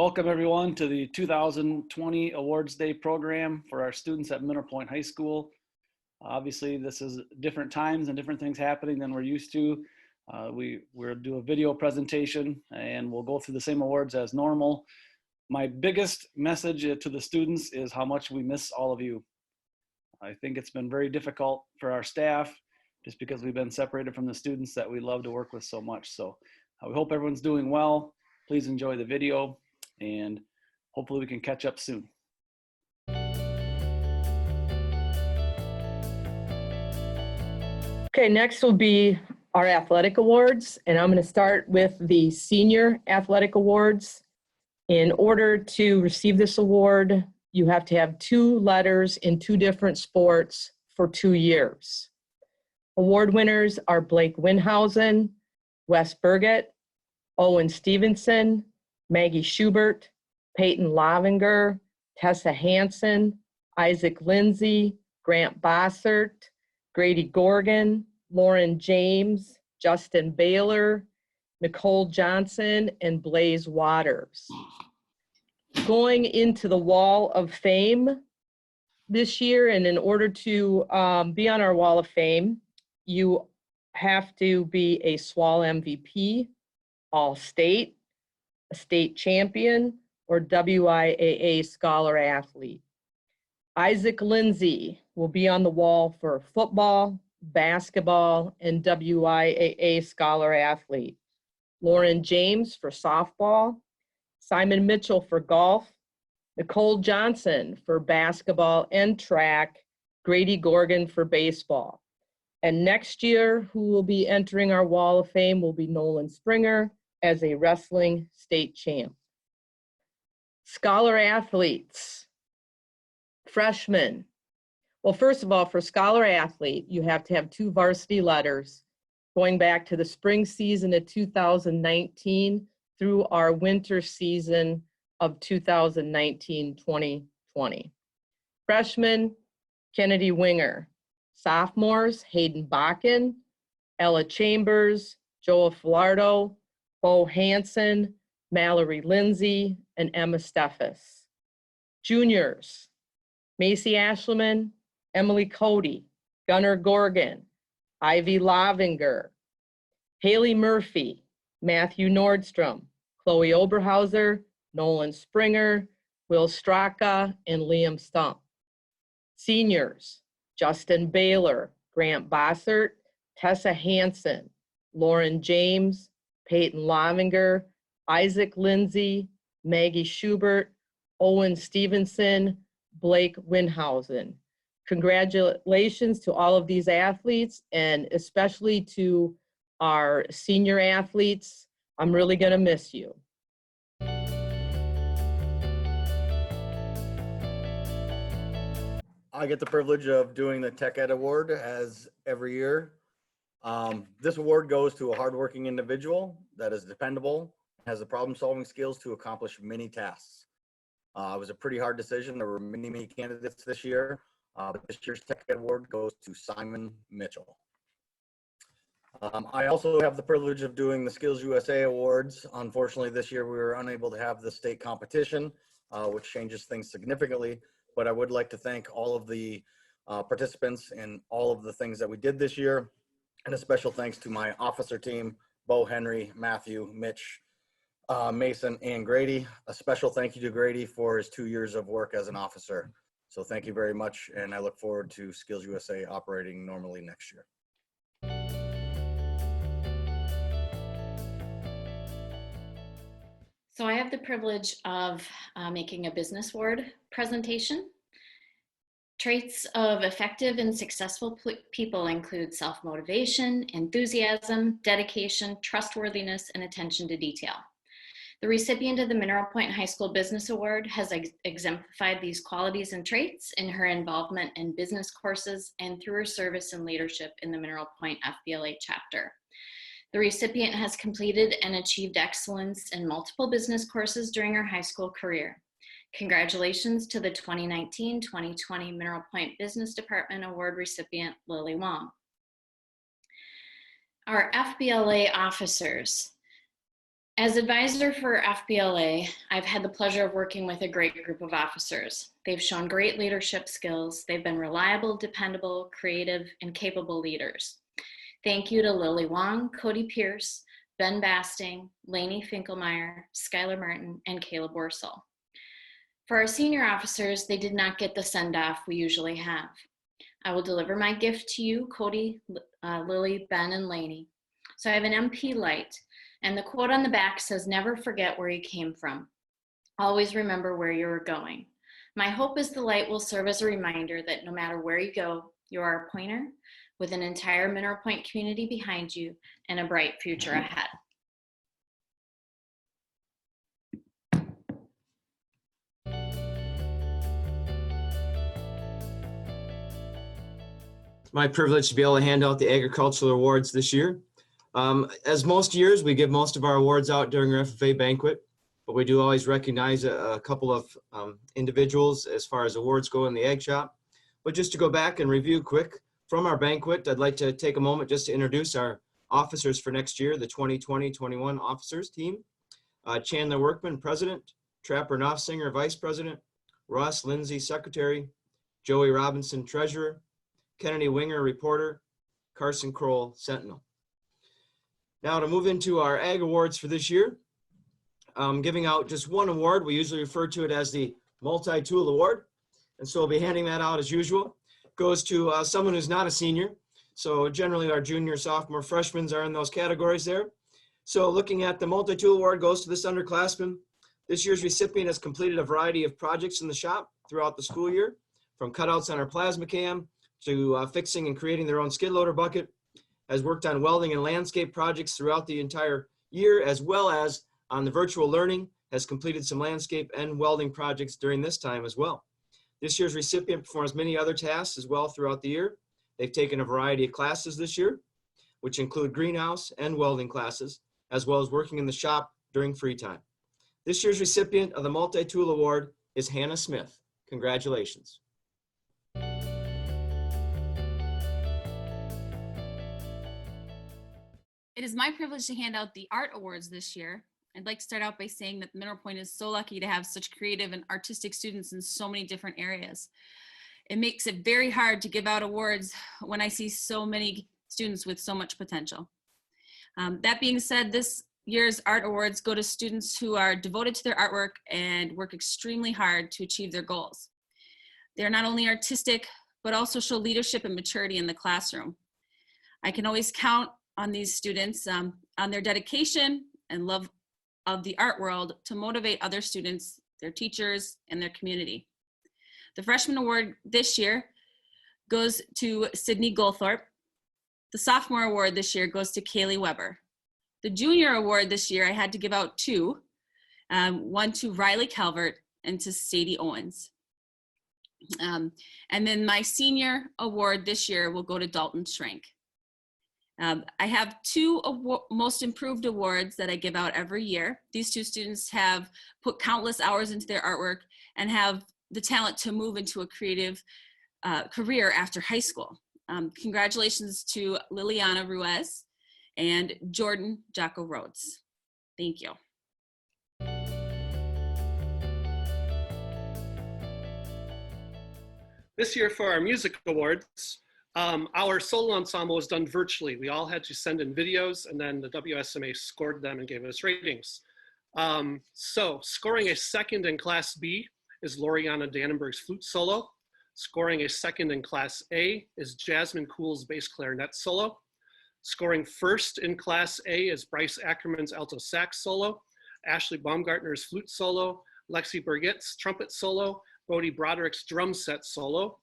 welcome everyone to the 2020 Awards Day program for our students at Mineral Point High School. Obviously, this is different times and different things happening than we're used to. We'll do a video presentation and we'll go through the same awards as normal. My biggest message to the students is how much we miss all of you. I think it's been very difficult for our staff just because we've been separated from the students that we love to work with so much. So we hope everyone's doing well. Please enjoy the video and hopefully we can catch up soon. Okay, next will be our athletic awards, and I'm going to start with the senior athletic awards. In order to receive this award, you have to have 2 letters in 2 different sports for 2 years. Award winners are Blake Winhausen, Wes Burgett, Owen Stevenson, Maggie Schubert, Peyton Lovinger, Tessa Hansen, Isaac Lindsay, Grant Bossert, Grady Gorgon, Lauren James, Justin Baylor, Nicole Johnson, and Blaze Waters. Going into the Wall of Fame this year, and in order to be on our Wall of Fame, you have to be a SWAL MVP, All-State, a state champion, or WIAA scholar athlete. Isaac Lindsay will be on the wall for football, basketball, and WIAA scholar athlete. Lauren James for softball, Simon Mitchell for golf, Nicole Johnson for basketball and track, Grady Gorgon for baseball. And next year, who will be entering our Wall of Fame will be Nolan Springer as a wrestling state champ. Scholar athletes, freshmen. Well, first of all, for scholar athlete, you have to have 2 varsity letters going back to the spring season of 2019 through our winter season of 2019-2020. Freshmen, Kennedy Winger. Sophomores, Hayden Bakken, Ella Chambers, Joel Filardo, Bo Hansen, Mallory Lindsay, and Emma Steffes. Juniors, Macy Ashleman, Emily Cody, Gunnar Gorgon, Ivy Lovinger, Haley Murphy, Matthew Nordstrom, Chloe Oberhauser, Nolan Springer, Will Straka, and Liam Stump. Seniors, Justin Baylor, Grant Bossert, Tessa Hansen, Lauren James, Peyton Lovinger, Isaac Lindsay, Maggie Schubert, Owen Stevenson, Blake Winhausen. Congratulations to all of these athletes, and especially to our senior athletes. I'm really going to miss you. I get the privilege of doing the Tech Ed Award as every year. This award goes to a hardworking individual that is dependable, has the problem-solving skills to accomplish many tasks. It was a pretty hard decision. There were many candidates this year, but this year's Tech Ed Award goes to Simon Mitchell. I also have the privilege of doing the Skills USA Awards. Unfortunately, this year we were unable to have the state competition, which changes things significantly. But I would like to thank all of the participants in all of the things that we did this year. And a special thanks to my officer team, Bo, Henry, Matthew, Mitch, Mason, and Grady. A special thank you to Grady for his 2 years of work as an officer. So thank you very much. And I look forward to Skills USA operating normally next year. So I have the privilege of making a business award presentation. Traits of effective and successful people include self-motivation, enthusiasm, dedication, trustworthiness, and attention to detail. The recipient of the Mineral Point High School Business Award has exemplified these qualities and traits in her involvement in business courses and through her service and leadership in the Mineral Point FBLA chapter. The recipient has completed and achieved excellence in multiple business courses during her high school career. Congratulations to the 2019-2020 Mineral Point Business Department Award recipient, Lily Wong. Our FBLA officers. As advisor for FBLA, I've had the pleasure of working with a great group of officers. They've shown great leadership skills. They've been reliable, dependable, creative, and capable leaders. Thank you to Lily Wong, Cody Pierce, Ben Basting, Lainey Finkelmeyer, Skylar Martin, and Caleb Worsel. For our senior officers, they did not get the send-off we usually have. I will deliver my gift to you, Cody, Lily, Ben, and Lainey. So I have an MP light, and the quote on the back says, "Never forget where you came from. Always remember where you were going." My hope is the light will serve as a reminder that no matter where you go, you are a pointer with an entire Mineral Point community behind you and a bright future ahead. It's my privilege to be able to hand out the agricultural awards this year. As most years, we give most of our awards out during our FFA banquet, but we do always recognize a couple of individuals as far as awards go in the ag shop. But just to go back and review quick from our banquet, I'd like to take a moment just to introduce our officers for next year, the 2020-21 officers team. Chandler Workman, President, Trapper Knopfsinger, Vice President, Ross Lindsay, Secretary, Joey Robinson, Treasurer, Kennedy Winger, Reporter, Carson Kroll, Sentinel. Now to move into our Ag Awards for this year, giving out just one award. We usually refer to it as the Multi-Tool Award. And so we'll be handing that out as usual. Goes to someone who's not a senior. So generally our junior, sophomore, freshmen are in those categories there. So looking at the Multi-Tool Award goes to this underclassman. This year's recipient has completed a variety of projects in the shop throughout the school year, from cutouts on our plasma cam to fixing and creating their own skid loader bucket, has worked on welding and landscape projects throughout the entire year, as well as on the virtual learning, has completed some landscape and welding projects during this time as well. This year's recipient performs many other tasks as well throughout the year. They've taken a variety of classes this year, which include greenhouse and welding classes, as well as working in the shop during free time. This year's recipient of the Multi-Tool Award is Hannah Smith. Congratulations. It is my privilege to hand out the Art Awards this year. I'd like to start out by saying that the Mineral Point is so lucky to have such creative and artistic students in so many different areas. It makes it very hard to give out awards when I see so many students with so much potential. That being said, this year's Art Awards go to students who are devoted to their artwork and work extremely hard to achieve their goals. They're not only artistic, but also show leadership and maturity in the classroom. I can always count on these students, on their dedication and love of the art world to motivate other students, their teachers, and their community. The Freshman Award this year goes to Sydney Goldthorpe. The Sophomore Award this year goes to Kaylee Weber. The Junior Award this year, I had to give out two, one to Riley Calvert and to Sadie Owens. And then my Senior Award this year will go to Dalton Schrank. I have two Most Improved Awards that I give out every year. These two students have put countless hours into their artwork and have the talent to move into a creative career after high school. Congratulations to Liliana Ruiz and Jordan Jocko Rhodes. Thank you. This year for our music awards, our solo ensemble was done virtually. We all had to send in videos, and then the WSMA scored them and gave us ratings. So scoring a second in Class B is Loriana Dannenberg's flute solo. Scoring a second in Class A is Jasmine Kuhl's bass clarinet solo. Scoring first in Class A is Bryce Ackerman's alto sax solo, Ashley Baumgartner's flute solo, Lexi Burgett's trumpet solo, Bodie Broderick's drum set solo.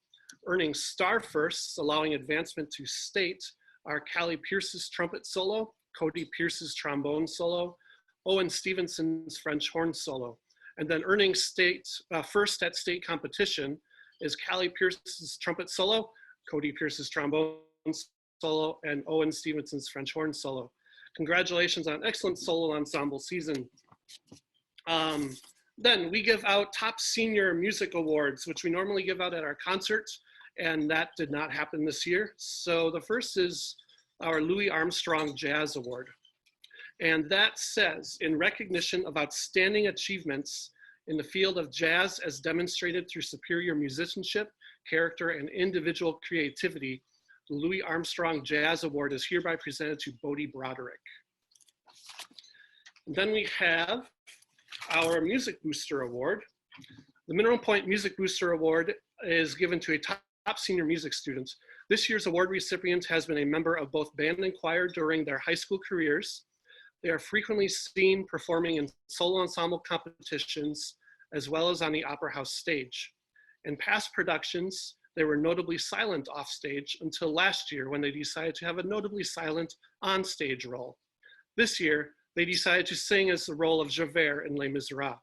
Earning star firsts, allowing advancement to state, are Callie Pierce's trumpet solo, Cody Pierce's trombone solo, Owen Stevenson's French horn solo. And then earning first at state competition is Callie Pierce's trumpet solo, Cody Pierce's trombone solo, and Owen Stevenson's French horn solo. Congratulations on an excellent solo ensemble season. Then we give out top senior music awards, which we normally give out at our concerts, and that did not happen this year. So the first is our Louis Armstrong Jazz Award. And that says, in recognition of outstanding achievements in the field of jazz as demonstrated through superior musicianship, character, and individual creativity, the Louis Armstrong Jazz Award is hereby presented to Bodie Broderick. And then we have our Music Booster Award. The Mineral Point Music Booster Award is given to a top senior music student. This year's award recipient has been a member of both band and choir during their high school careers. They are frequently seen performing in solo ensemble competitions, as well as on the Opera House stage. In past productions, they were notably silent off stage until last year when they decided to have a notably silent on stage role. This year, they decided to sing as the role of Javert in Les Miserables.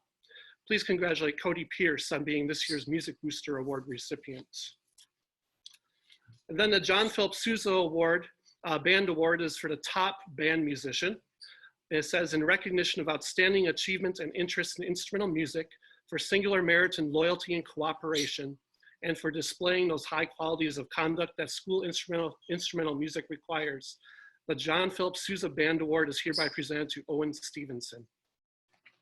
Please congratulate Cody Pierce on being this year's Music Booster Award recipient. And then the John Philip Sousa Award, Band Award, is for the top band musician. It says, in recognition of outstanding achievement and interest in instrumental music, for singular merit and loyalty and cooperation, and for displaying those high qualities of conduct that school instrumental music requires. The John Philip Sousa Band Award is hereby presented to Owen Stevenson.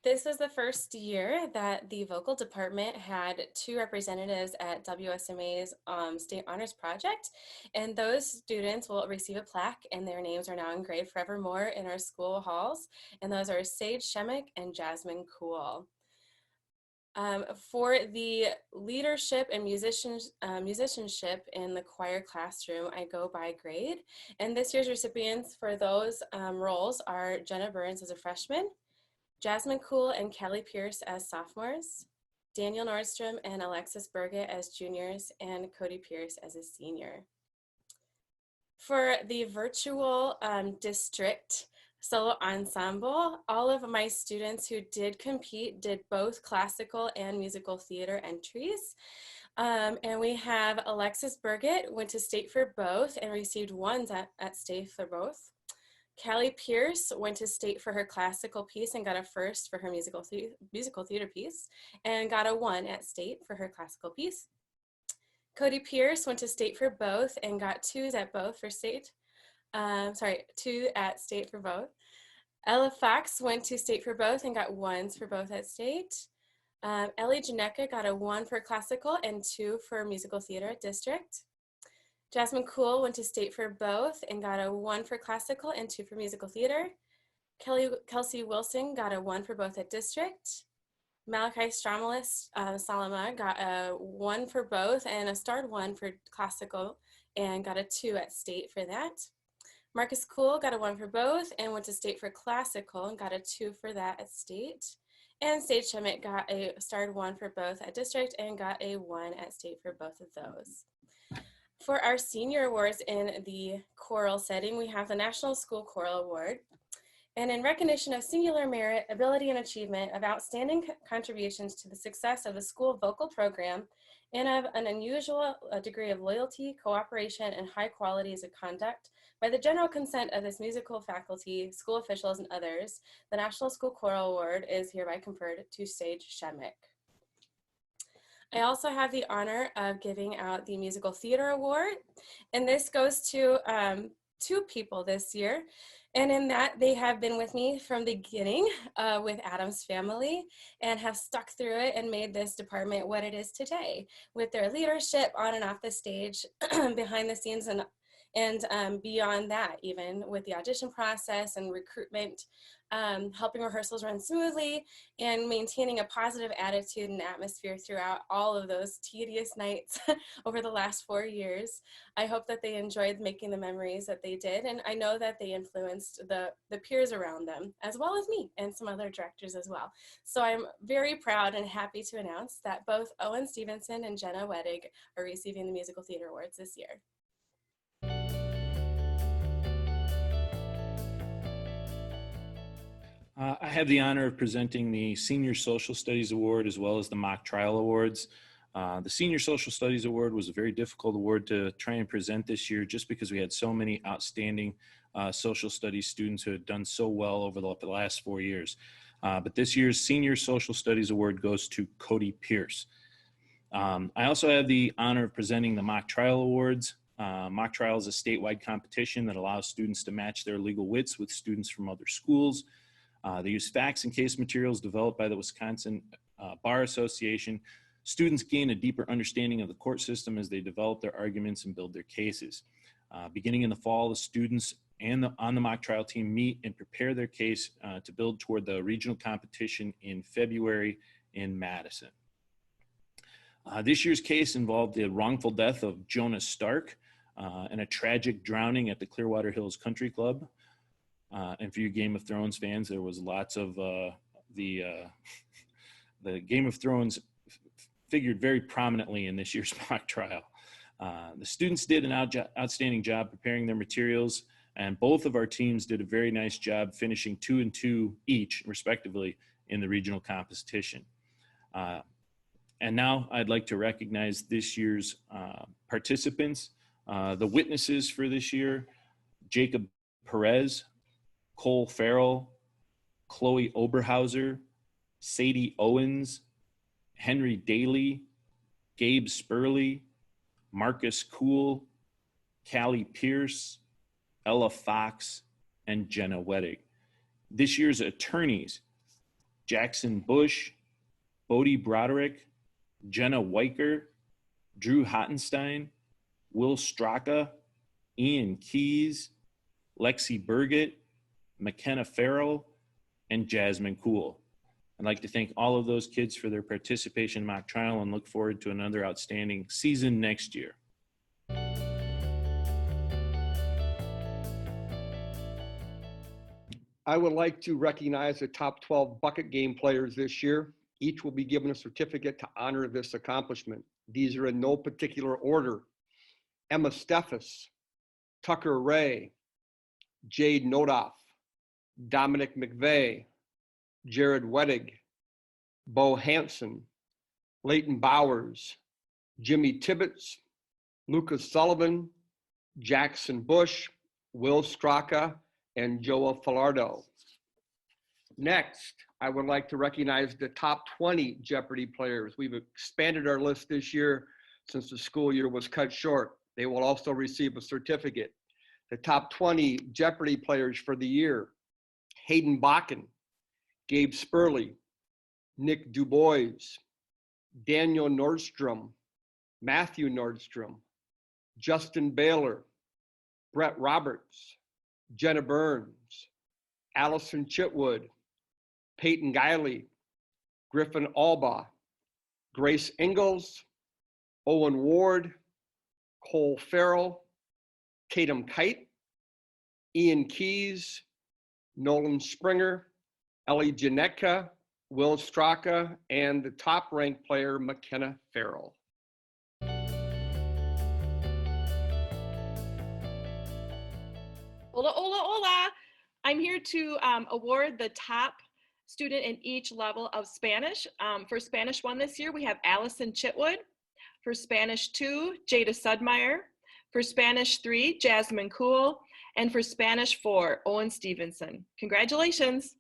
This is the first year that the vocal department had 2 representatives at WSMA's State Honors Project, and those students will receive a plaque, and their names are now engraved forevermore in our school halls, and those are Sage Shemick and Jasmine Cool. For the leadership and musicianship in the choir classroom, I go by grade, and this year's recipients for those roles are Jenna Burns as a freshman, Jasmine Cool and Kelly Pierce as sophomores, Daniel Nordstrom and Alexis Burgett as juniors, and Cody Pierce as a senior. For the virtual district solo ensemble, all of my students who did compete did both classical and musical theater entries. And we have Alexis Burgett went to state for both and received 1s at state for both. Callie Pierce went to state for her classical piece and got a 1st for her musical theater piece and got a 1 at state for her classical piece. Cody Pierce went to state for both and got 2s at both for state. 2 at state for both. Ella Fox went to state for both and got 1s for both at state. Ellie Janeka got a 1 for classical and 2 for musical theater at district. Jasmine Cool went to state for both and got a 1 for classical and 2 for musical theater. Kelsey Wilson got a 1 for both at district. Malachi Stromelis Salama got a 1 for both and a starred 1 for classical and got a 2 at state for that. Marcus Cool got a 1 for both and went to state for classical and got a 2 for that at state. And Sage Shemick got a starred 1 for both at district and got a 1 at state for both of those. For our senior awards in the choral setting, we have the National School Choral Award. And in recognition of singular merit, ability, and achievement of outstanding contributions to the success of the school vocal program and of an unusual degree of loyalty, cooperation, and high qualities of conduct, by the general consent of this musical faculty, school officials, and others, the National School Choral Award is hereby conferred to Sage Shemick. I also have the honor of giving out the Musical Theater Award, and this goes to 2 people this year. And in that, they have been with me from the beginning with Adam's family and have stuck through it and made this department what it is today with their leadership on and off the stage, behind the scenes, and beyond that, even with the audition process and recruitment, helping rehearsals run smoothly and maintaining a positive attitude and atmosphere throughout all of those tedious nights over the last 4 years. I hope that they enjoyed making the memories that they did, and I know that they influenced the peers around them, as well as me and some other directors as well. So I'm very proud and happy to announce that both Owen Stevenson and Jenna Wedig are receiving the Musical Theater Awards this year. I have the honor of presenting the Senior Social Studies Award as well as the Mock Trial Awards. The Senior Social Studies Award was a very difficult award to try and present this year just because we had so many outstanding social studies students who had done so well over the last 4 years. But this year's Senior Social Studies Award goes to Cody Pierce. I also have the honor of presenting the Mock Trial Awards. Mock trial is a statewide competition that allows students to match their legal wits with students from other schools. They use facts and case materials developed by the Wisconsin Bar Association. Students gain a deeper understanding of the court system as they develop their arguments and build their cases. Beginning in the fall, the students on the mock trial team meet and prepare their case to build toward the regional competition in February in Madison. This year's case involved the wrongful death of Jonas Stark and a tragic drowning at the Clearwater Hills Country Club. And for you Game of Thrones fans, there was lots of the Game of Thrones figured very prominently in this year's mock trial. The students did an outstanding job preparing their materials, and both of our teams did a very nice job finishing 2 and 2 each, respectively, in the regional competition. And now I'd like to recognize this year's participants. The witnesses for this year: Jacob Perez, Cole Farrell, Chloe Oberhauser, Sadie Owens, Henry Daly, Gabe Spurley, Marcus Kuhl, Callie Pierce, Ella Fox, and Jenna Wettig. This year's attorneys: Jackson Bush, Bodie Broderick, Jenna Weicker, Drew Hottenstein, Will Straka, Ian Keys, Lexi Burgett, McKenna Farrell, and Jasmine Kuhl. I'd like to thank all of those kids for their participation in mock trial and look forward to another outstanding season next year. I would like to recognize the top 12 bucket game players this year. Each will be given a certificate to honor this accomplishment. These are in no particular order: Emma Steffes, Tucker Ray, Jade Nodoff, Dominic McVeigh, Jared Wettig, Bo Hansen, Leighton Bowers, Jimmy Tibbetts, Lucas Sullivan, Jackson Bush, Will Straka, and Joa Falardo. Next, I would like to recognize the top 20 Jeopardy players. We've expanded our list this year since the school year was cut short. They will also receive a certificate. The top 20 Jeopardy players for the year: Hayden Bakken, Gabe Spurley, Nick DuBois, Daniel Nordstrom, Matthew Nordstrom, Justin Baylor, Brett Roberts, Jenna Burns, Allison Chitwood, Peyton Guiley, Griffin Alba, Grace Ingalls, Owen Ward, Cole Farrell, Tatum Kite, Ian Keys, Nolan Springer, Ellie Janetka, Will Straka, and the top-ranked player, McKenna Farrell. Hola, hola, hola. I'm here to award the top student in each level of Spanish. For Spanish 1 this year, we have Allison Chitwood. For Spanish 2, Jada Sudmeyer. For Spanish 3, Jasmine Kuhl. And for Spanish 4, Owen Stevenson. Congratulations.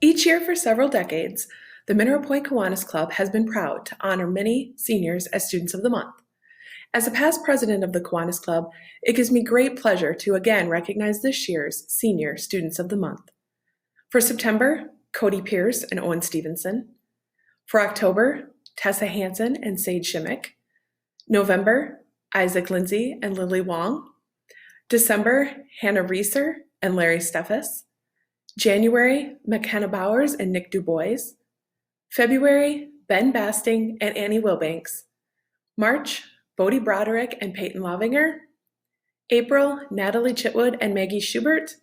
Each year for several decades, the Mineral Point Kiwanis Club has been proud to honor many seniors as Students of the Month. As a past president of the Kiwanis Club, it gives me great pleasure to again recognize this year's Senior Students of the Month. For September, Cody Pierce and Owen Stevenson. For October, Tessa Hansen and Sage Shimmick. November, Isaac Lindsay and Lily Wong. December, Hannah Reeser and Larry Steffes. January, McKenna Bowers and Nick DuBois. February, Ben Basting and Annie Wilbanks. March, Bodie Broderick and Peyton Lovinger. April, Natalie Chitwood and Maggie Schubert.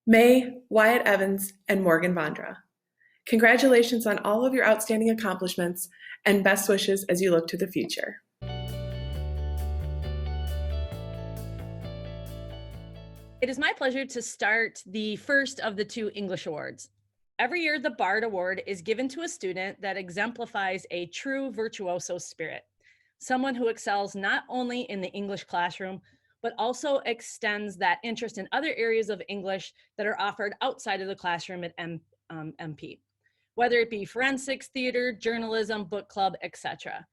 May, Wyatt Evans and Morgan Vondra. Congratulations on all of your outstanding accomplishments and best wishes as you look to the future. It is my pleasure to start the first of the 2 English awards. Every year, the BARD Award is given to a student that exemplifies a true virtuoso spirit, someone who excels not only in the English classroom, but also extends that interest in other areas of English that are offered outside of the classroom at MP. whether it be forensics, theater, journalism, book club, etc.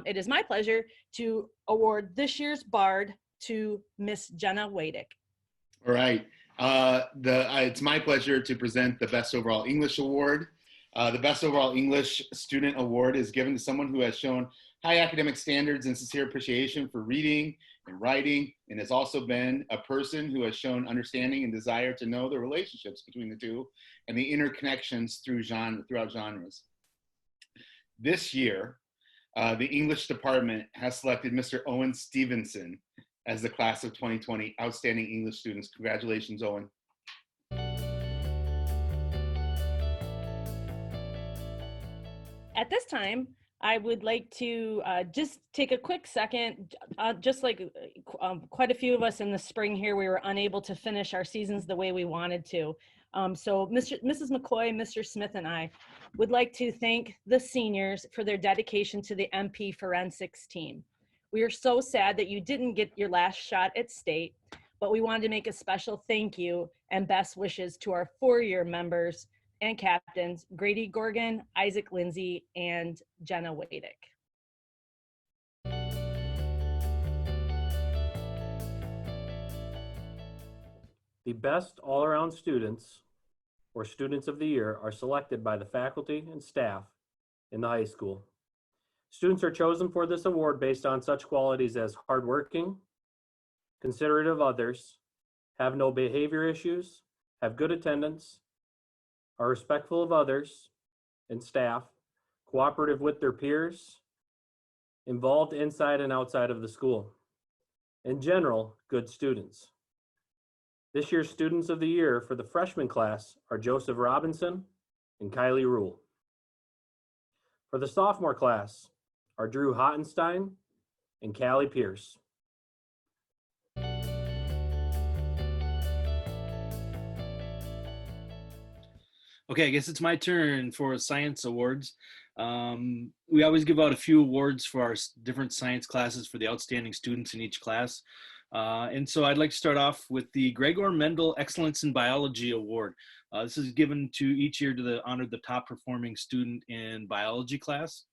It is my pleasure to award this year's Bard to Miss Jenna Wadick. All right. It's my pleasure to present the Best Overall English Award. The Best Overall English Student Award is given to someone who has shown high academic standards and sincere appreciation for reading and writing, and has also been a person who has shown understanding and desire to know the relationships between the two and the interconnections throughout genres. This year, the English department has selected Mr. Owen Stevenson as the class of 2020 Outstanding English Students. Congratulations, Owen. At this time, I would like to just take a quick second, just like quite a few of us in the spring here, we were unable to finish our seasons the way we wanted to. So Mrs. McCoy, Mr. Smith, and I would like to thank the seniors for their dedication to the MP Forensics team. We are so sad that you didn't get your last shot at state, but we wanted to make a special thank you and best wishes to our 4-year members and captains, Grady Gorgon, Isaac Lindsay, and Jenna Wadick. The best all-around students, or students of the year, are selected by the faculty and staff in the high school. Students are chosen for this award based on such qualities as hardworking, considerate of others, have no behavior issues, have good attendance, are respectful of others and staff, cooperative with their peers, involved inside and outside of the school. In general, good students. This year's Students of the Year for the freshman class are Joseph Robinson and Kylie Rule. For the sophomore class are Drew Hottenstein and Callie Pierce. Okay, I guess it's my turn for science awards. We always give out a few awards for our different science classes for the outstanding students in each class. And so I'd like to start off with the Gregor Mendel Excellence in Biology Award. This is given to each year to honor the top performing student in biology class.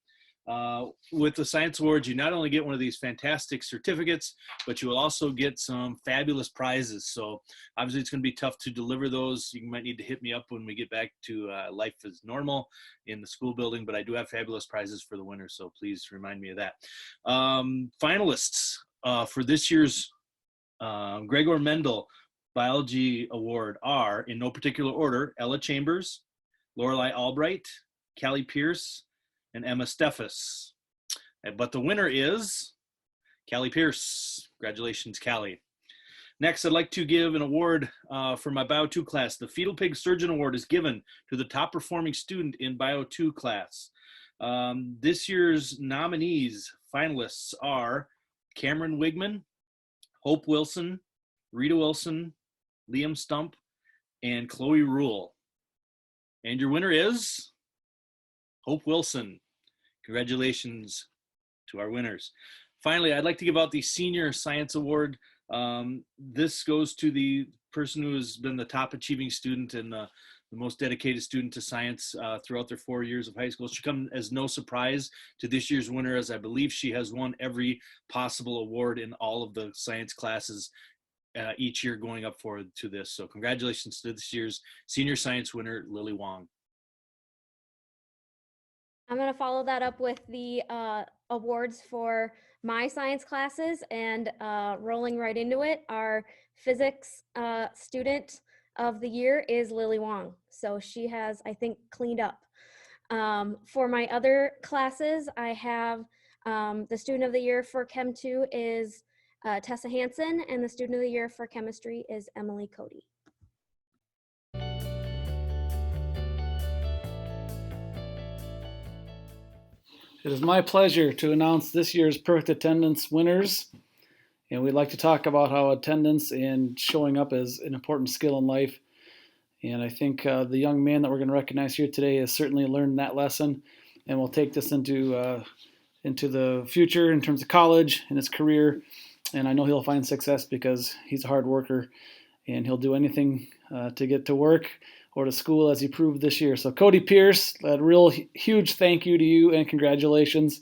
With the science awards, you not only get one of these fantastic certificates, but you will also get some fabulous prizes. So obviously it's going to be tough to deliver those. You might need to hit me up when we get back to life as normal in the school building, but I do have fabulous prizes for the winners. So please remind me of that. Finalists for this year's Gregor Mendel Biology Award are, in no particular order, Ella Chambers, Lorelei Albright, Callie Pierce, and Emma Steffes. But the winner is Callie Pierce. Congratulations, Callie. Next, I'd like to give an award for my Bio 2 class. The Fetal Pig Surgeon Award is given to the top performing student in Bio 2 class. This year's nominees, finalists, are Cameron Wigman, Hope Wilson, Rita Wilson, Liam Stump, and Chloe Rule. And your winner is Hope Wilson. Congratulations to our winners. Finally, I'd like to give out the Senior Science Award. This goes to the person who has been the top achieving student and the most dedicated student to science throughout their 4 years of high school. It should come as no surprise to this year's winner, as I believe she has won every possible award in all of the science classes each year going up forward to this. So congratulations to this year's Senior Science winner, Lily Wong. I'm going to follow that up with the awards for my science classes, and rolling right into it, our physics student of the year is Lily Wong. So she has, I think, cleaned up. For my other classes, I have the student of the year for Chem 2 is Tessa Hansen, and the student of the year for chemistry is Emily Cody. It is my pleasure to announce this year's perfect attendance winners. And we'd like to talk about how attendance and showing up is an important skill in life. And I think the young man that we're going to recognize here today has certainly learned that lesson, and will take this into the future in terms of college and his career. And I know he'll find success because he's a hard worker, and he'll do anything to get to work, or to school as he proved this year. So Cody Pierce, a real huge thank you to you and congratulations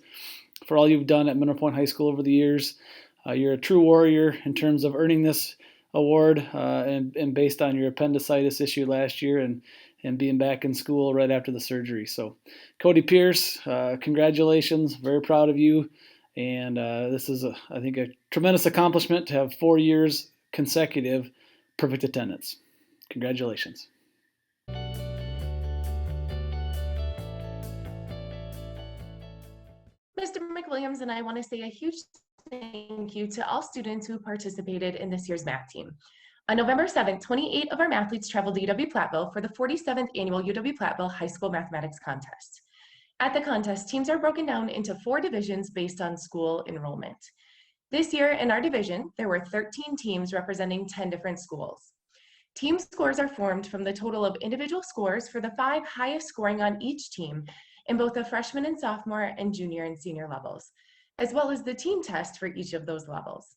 for all you've done at Mineral Point High School over the years. You're a true warrior in terms of earning this award and based on your appendicitis issue last year and being back in school right after the surgery. So Cody Pierce, congratulations. Very proud of you. And this is, I think, a tremendous accomplishment to have 4 years consecutive perfect attendance. Congratulations. Mr. McWilliams and I want to say a huge thank you to all students who participated in this year's math team. On November 7th, 28 of our mathletes traveled to UW-Platteville for the 47th annual UW-Platteville High School Mathematics Contest. At the contest, teams are broken down into 4 divisions based on school enrollment. This year in our division, there were 13 teams representing 10 different schools. Team scores are formed from the total of individual scores for the 5 highest scoring on each team in both the freshman and sophomore and junior and senior levels, as well as the team test for each of those levels.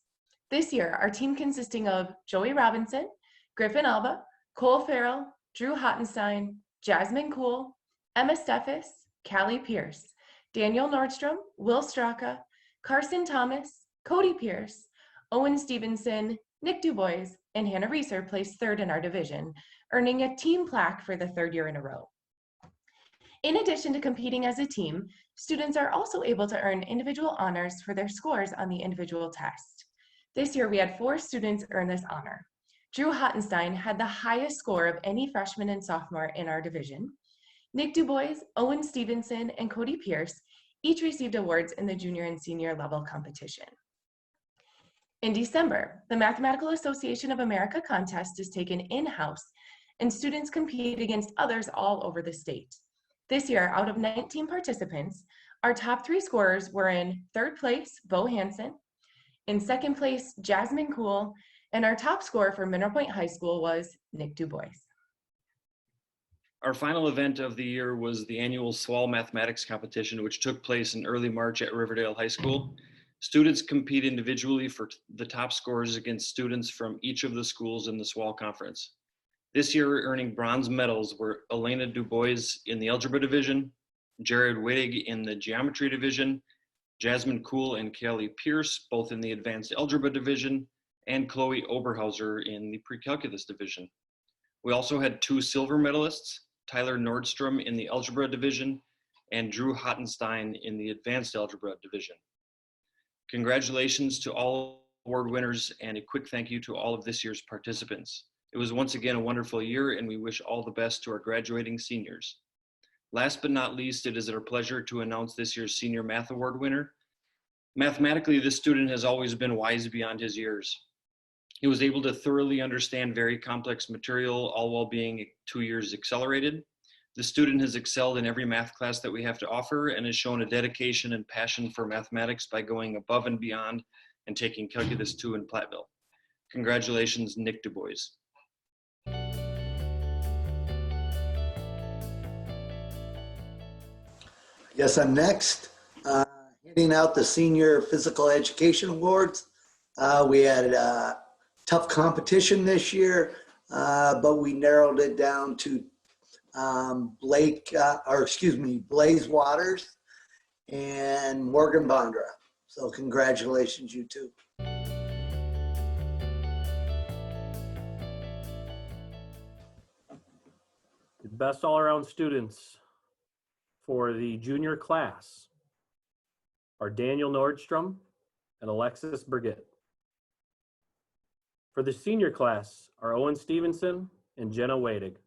This year, our team consisting of Joey Robinson, Griffin Alba, Cole Farrell, Drew Hottenstein, Jasmine Kuhl, Emma Steffes, Callie Pierce, Daniel Nordstrom, Will Straka, Carson Thomas, Cody Pierce, Owen Stevenson, Nick Dubois, and Hannah Reeser placed 3rd in our division, earning a team plaque for the 3rd year in a row. In addition to competing as a team, students are also able to earn individual honors for their scores on the individual test. This year, we had 4 students earn this honor. Drew Hottenstein had the highest score of any freshman and sophomore in our division. Nick Dubois, Owen Stevenson, and Cody Pierce each received awards in the junior and senior level competition. In December, the Mathematical Association of America contest is taken in-house, and students compete against others all over the state. This year, out of 19 participants, our top 3 scorers were in 3rd place, Bo Hansen, in 2nd place, Jasmine Kuhl, and our top scorer for Mineral Point High School was Nick Dubois. Our final event of the year was the annual SWAL mathematics competition, which took place in early March at Riverdale High School. Students compete individually for the top scores against students from each of the schools in the SWAL conference. This year, earning bronze medals were Elena Dubois in the algebra division, Jared Wittig in the geometry division, Jasmine Kuhl and Callie Pierce, both in the advanced algebra division, and Chloe Oberhauser in the pre-calculus division. We also had 2 silver medalists, Tyler Nordstrom in the algebra division and Drew Hottenstein in the advanced algebra division. Congratulations to all award winners and a quick thank you to all of this year's participants. It was once again a wonderful year and we wish all the best to our graduating seniors. Last but not least, it is our pleasure to announce this year's Senior Math Award winner. Mathematically, this student has always been wise beyond his years. He was able to thoroughly understand very complex material, all while being 2 years accelerated. The student has excelled in every math class that we have to offer and has shown a dedication and passion for mathematics by going above and beyond and taking Calculus 2 in Platteville. Congratulations, Nick Dubois. Yes, I'm next. Handing out the Senior Physical Education Awards. We had tough competition this year, but we narrowed it down to Blaze Waters and Morgan Bondra. So congratulations, you two. The best all-around students for the junior class are Daniel Nordstrom and Alexis Burgett. For the senior class are Owen Stevenson and Jenna Wadig.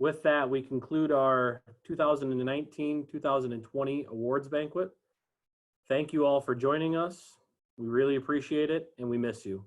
With that, we conclude our 2019-2020 awards banquet. Thank you all for joining us. We really appreciate it and we miss you.